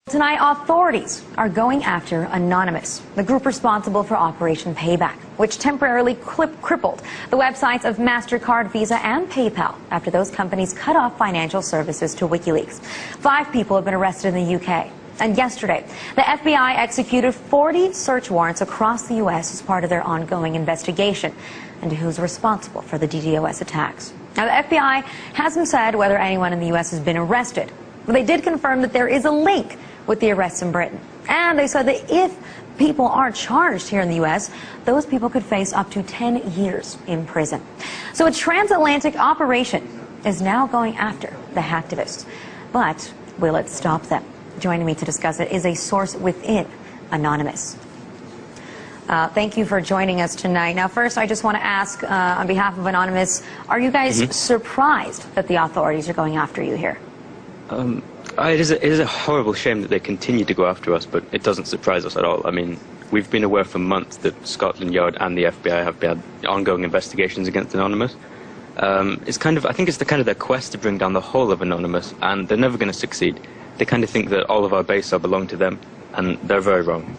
Tonight, authorities are going after Anonymous, the group responsible for Operation Payback, which temporarily crippled the websites of MasterCard, Visa, and PayPal after those companies cut off financial services to WikiLeaks. 5 people have been arrested in the UK. And yesterday, the FBI executed 40 search warrants across the U.S. as part of their ongoing investigation into who's responsible for the DDoS attacks. Now, the FBI hasn't said whether anyone in the U.S. has been arrested, but they did confirm that there is a link with the arrests in Britain. And they said that if people are charged here in the U.S., those people could face up to 10 years in prison. So a transatlantic operation is now going after the hacktivists. But will it stop them? Joining me to discuss it is a source within Anonymous. Thank you for joining us tonight. Now, first, I just want to ask, on behalf of Anonymous, are you guys surprised that the authorities are going after you here? It is a horrible shame that they continue to go after us, but it doesn't surprise us at all. I mean, we've been aware for months that Scotland Yard and the FBI have had ongoing investigations against Anonymous. I think it's their quest to bring down the whole of Anonymous, and they're never going to succeed. They kind of think that all of our base belong to them, and they're very wrong.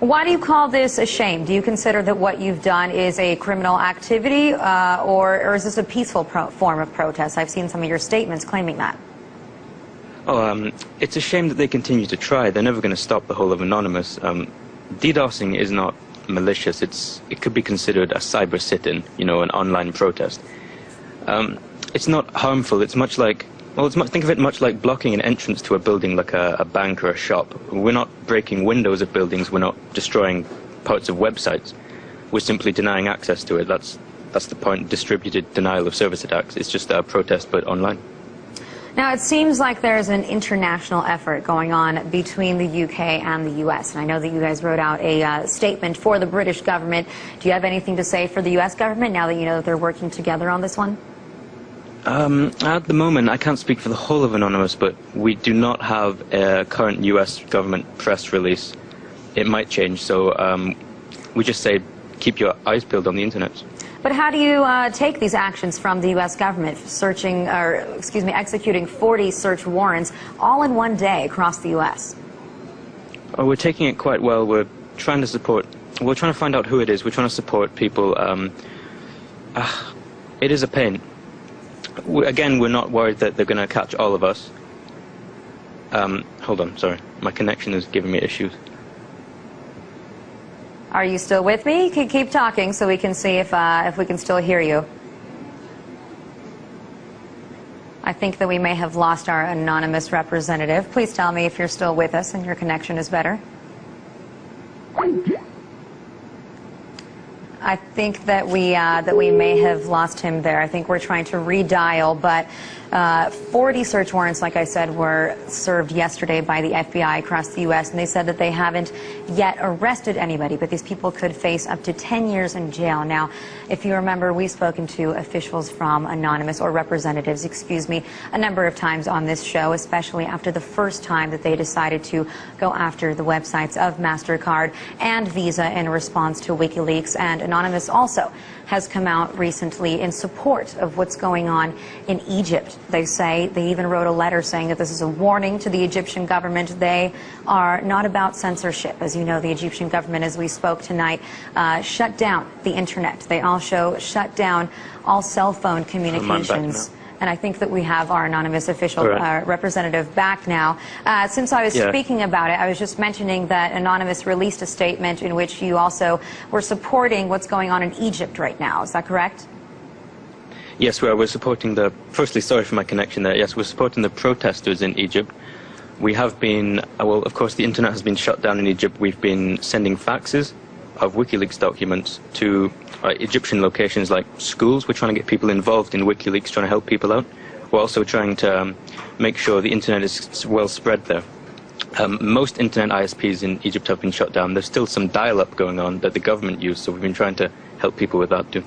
Why do you call this a shame? Do you consider that what you've done is a criminal activity, or is this a peaceful form of protest? I've seen some of your statements claiming that. It's a shame that they continue to try. They're never going to stop the whole of Anonymous. DDoSing is not malicious. It could be considered a cyber sit-in, an online protest. It's not harmful. It's much like, think of it much like blocking an entrance to a building like a bank or a shop. We're not breaking windows of buildings. We're not destroying parts of websites. We're simply denying access to it. That's the point. Distributed denial of service attacks. It's just a protest, but online. Now, it seems like there's an international effort going on between the UK and the US. And I know that you guys wrote out a statement for the British government. Do you have anything to say for the US government now that you know that they're working together on this one? At the moment, I can't speak for the whole of Anonymous, but we do not have a current US government press release. It might change, so we just say keep your eyes peeled on the internet. But how do you take these actions from the U.S. government, executing 40 search warrants all in one day across the U.S.? Oh, we're taking it quite well. We're trying to find out who it is. We're trying to support people. It is a pain. Again, we're not worried that they're going to catch all of us. Hold on, sorry. My connection is giving me issues. Are you still with me? Keep talking so we can see if we can still hear you. I think that we may have lost our Anonymous representative. Please tell me if you're still with us and your connection is better. I think that we may have lost him there. I think we're trying to redial, but 40 search warrants, like I said, were served yesterday by the FBI across the U.S., and they said that they haven't yet arrested anybody, but these people could face up to 10 years in jail. Now, if you remember, we've spoken to officials from Anonymous, or representatives, excuse me, a number of times on this show, especially after the first time that they decided to go after the websites of MasterCard and Visa in response to WikiLeaks. And Anonymous also has come out recently in support of what's going on in Egypt. They say, they even wrote a letter saying that this is a warning to the Egyptian government. They are not about censorship. As you know, the Egyptian government, as we spoke tonight, shut down the internet. They also shut down all cell phone communications. And I think that we have our Anonymous official representative back now. Since I was speaking about it, I was just mentioning that Anonymous released a statement in which you also were supporting what's going on in Egypt right now. Is that correct? Yes, we're supporting firstly, sorry for my connection there. Yes, we're supporting the protesters in Egypt. We have been, well, of course, the internet has been shut down in Egypt. We've been sending faxes of WikiLeaks documents to Egyptian locations like schools. We're trying to get people involved in WikiLeaks, trying to help people out. We're also trying to make sure the internet is well spread there. Most internet ISPs in Egypt have been shut down. There's still some dial-up going on that the government used, so we've been trying to help people with that too.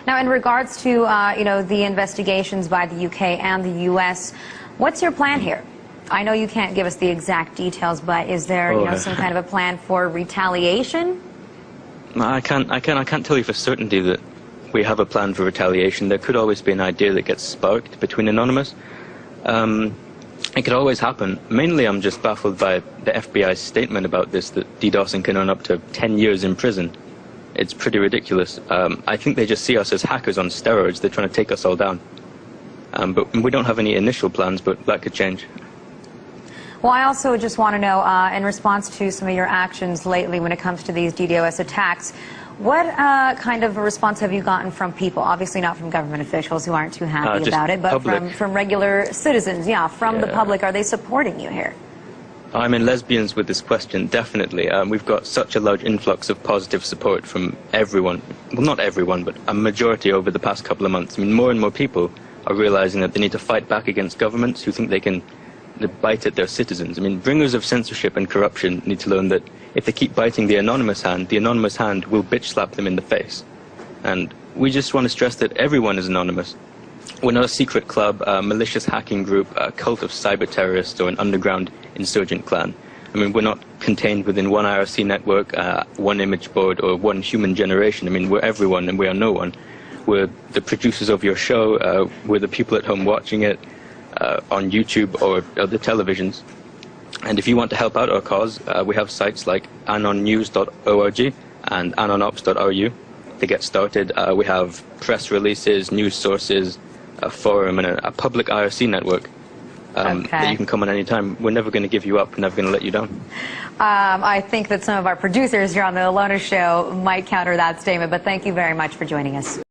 Now, in regards to the investigations by the UK and the US, what's your plan here? I know you can't give us the exact details, but is there some kind of a plan for retaliation? I can't tell you for certainty that we have a plan for retaliation. There could always be an idea that gets sparked between Anonymous. It could always happen. Mainly, I'm just baffled by the FBI's statement about this, that DDoSing can earn up to 10 years in prison. It's pretty ridiculous. I think they just see us as hackers on steroids. They're trying to take us all down. But we don't have any initial plans, but that could change. Well, I also just want to know, in response to some of your actions lately when it comes to these DDoS attacks, what kind of a response have you gotten from people? Obviously not from government officials who aren't too happy about it, but from regular citizens, from the public. Are they supporting you here? I'm in lesbians with this question, definitely. We've got such a large influx of positive support from everyone. Well, not everyone, but a majority over the past couple of months. I mean, more and more people are realizing that they need to fight back against governments who think they can bite at their citizens. I mean, bringers of censorship and corruption need to learn that if they keep biting the anonymous hand will bitch slap them in the face. And we just want to stress that everyone is anonymous. We're not a secret club, a malicious hacking group, a cult of cyber terrorists, or an underground insurgent clan. I mean, we're not contained within one IRC network, one image board, or one human generation. I mean, we're everyone and we are no one. We're the producers of your show, we're the people at home watching it, on YouTube or other televisions. And if you want to help out our cause, we have sites like anonnews.org and anonops.ru to get started. We have press releases, news sources, a forum, and a public IRC network that you can come on any time. We're never going to give you up. We're never going to let you down. I think that some of our producers here on the Alona Show might counter that statement, but thank you very much for joining us.